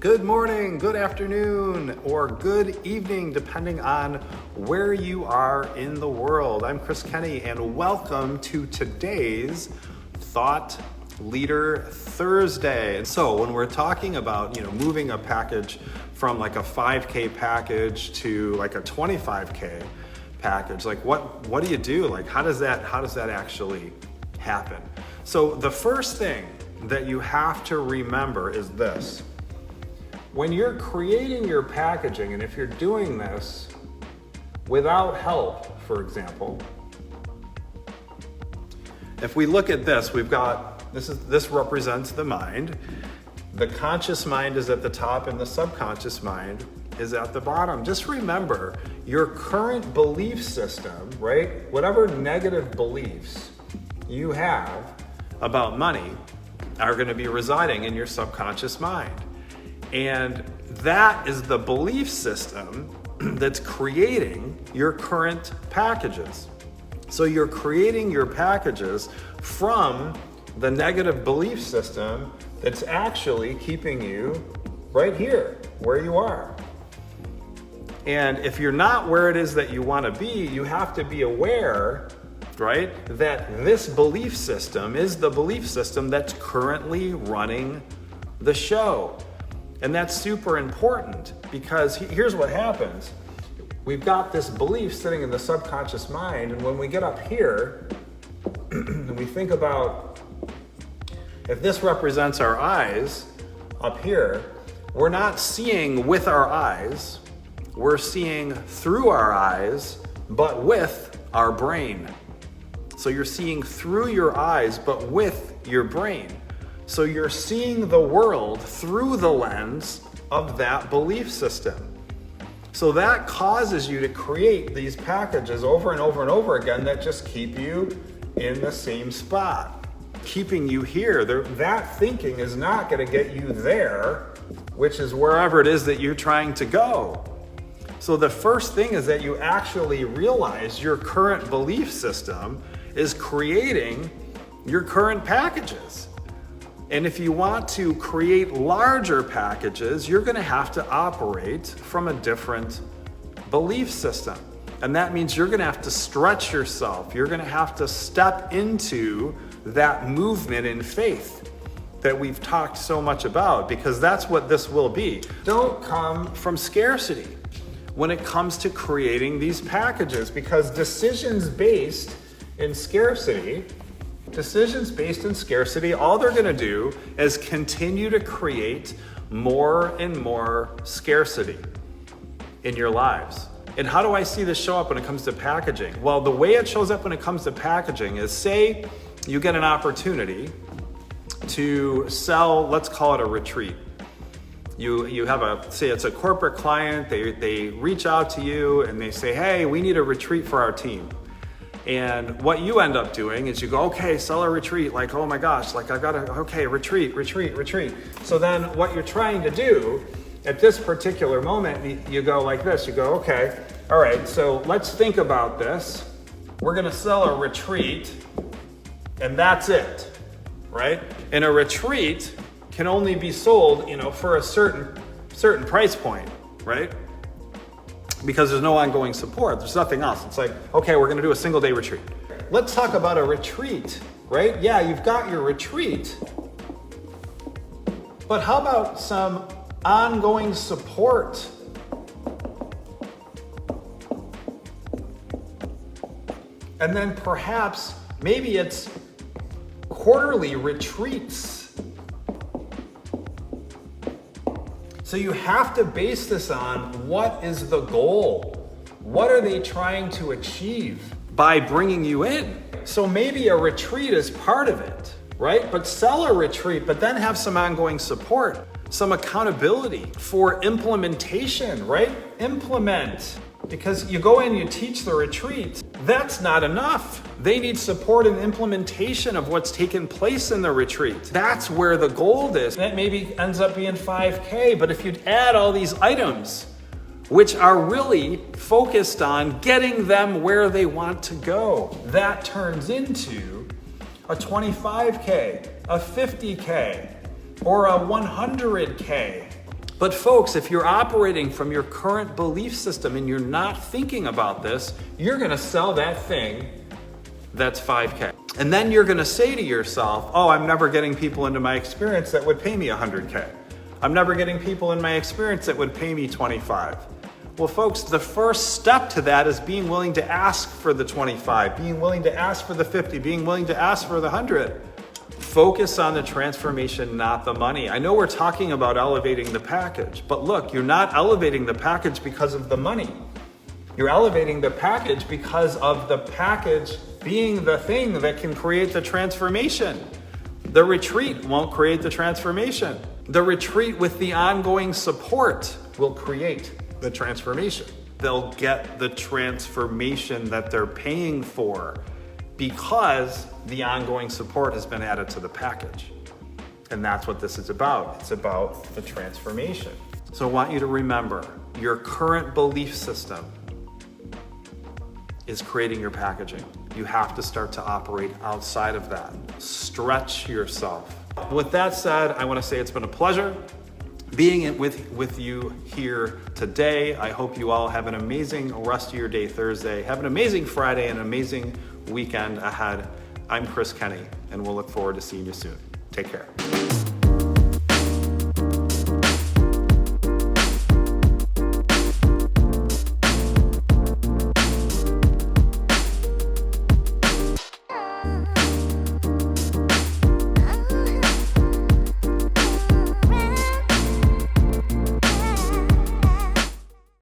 Good morning, good afternoon, or good evening, depending on where you are in the world. I'm Kenney, and welcome to today's Thought Leader Thursday. So when we're talking about, moving a package from like a 5K package to like a 25K package, like what do you do? Like how does that actually happen? So the first thing that you have to remember is this. When you're creating your packaging, and if you're doing this without help, for example, if we look at this, we've got, this represents the mind. The conscious mind is at the top and the subconscious mind is at the bottom. Just remember your current belief system, right? Whatever negative beliefs you have about money are going to be residing in your subconscious mind. And that is the belief system that's creating your current packages. So you're creating your packages from the negative belief system that's actually keeping you right here, where you are. And if you're not where it is that you want to be, you have to be aware, right, that this belief system is the belief system that's currently running the show. And that's super important because here's what happens. We've got this belief sitting in the subconscious mind, and when we get up here and we think about if this represents our eyes up here, we're not seeing with our eyes, we're seeing through our eyes, but with our brain. So you're seeing through your eyes, but with your brain. So you're seeing the world through the lens of that belief system. So that causes you to create these packages over and over and over again that just keep you in the same spot, keeping you here. That thinking is not going to get you there, which is wherever it is that you're trying to go. So the first thing is that you actually realize your current belief system is creating your current packages. And if you want to create larger packages, you're going to have to operate from a different belief system. And that means you're going to have to stretch yourself. You're going to have to step into that movement in faith that we've talked so much about, because that's what this will be. Don't come from scarcity when it comes to creating these packages, because decisions based in scarcity, all they're going to do is continue to create more and more scarcity in your lives. And how do I see this show up when it comes to packaging? Well, the way it shows up when it comes to packaging is, say you get an opportunity to sell, let's call it a retreat. You have say it's a corporate client, they reach out to you and they say, hey, we need a retreat for our team. And what you end up doing is you go, okay, sell a retreat. Like, oh my gosh, like retreat. So then what you're trying to do at this particular moment, you go like this, you go, okay, all right, so let's think about this. We're gonna sell a retreat and that's it, right? And a retreat can only be sold, for a certain price point, right? Because there's no ongoing support. There's nothing else. It's like, okay, we're going to do a single day retreat. Let's talk about a retreat, right? Yeah, you've got your retreat. But how about some ongoing support? And then perhaps, maybe it's quarterly retreats. So you have to base this on what is the goal? What are they trying to achieve by bringing you in? So maybe a retreat is part of it, right? But sell a retreat, but then have some ongoing support, some accountability for implementation, right? Implement. Because you go in, you teach the retreat, that's not enough. They need support and implementation of what's taken place in the retreat. That's where the gold is. That maybe ends up being 5K, but if you'd add all these items, which are really focused on getting them where they want to go, that turns into a 25K, a 50K, or a 100K But folks, if you're operating from your current belief system and you're not thinking about this, you're gonna sell that thing that's 5K. And then you're gonna say to yourself, oh, I'm never getting people into my experience that would pay me 100K. I'm never getting people in my experience that would pay me 25. Well, folks, the first step to that is being willing to ask for the 25, being willing to ask for the 50, being willing to ask for the 100. Focus on the transformation, not the money. I know we're talking about elevating the package, but look, you're not elevating the package because of the money. You're elevating the package because of the package being the thing that can create the transformation. The retreat won't create the transformation. The retreat with the ongoing support will create the transformation. They'll get the transformation that they're paying for because the ongoing support has been added to the package. And that's what this is about. It's about the transformation. So I want you to remember, your current belief system is creating your packaging. You have to start to operate outside of that. Stretch yourself. With that said, I want to say it's been a pleasure being with you here today. I hope you all have an amazing rest of your day Thursday. Have an amazing Friday and an amazing weekend ahead. I'm Kenney, and we'll look forward to seeing you soon. Take care.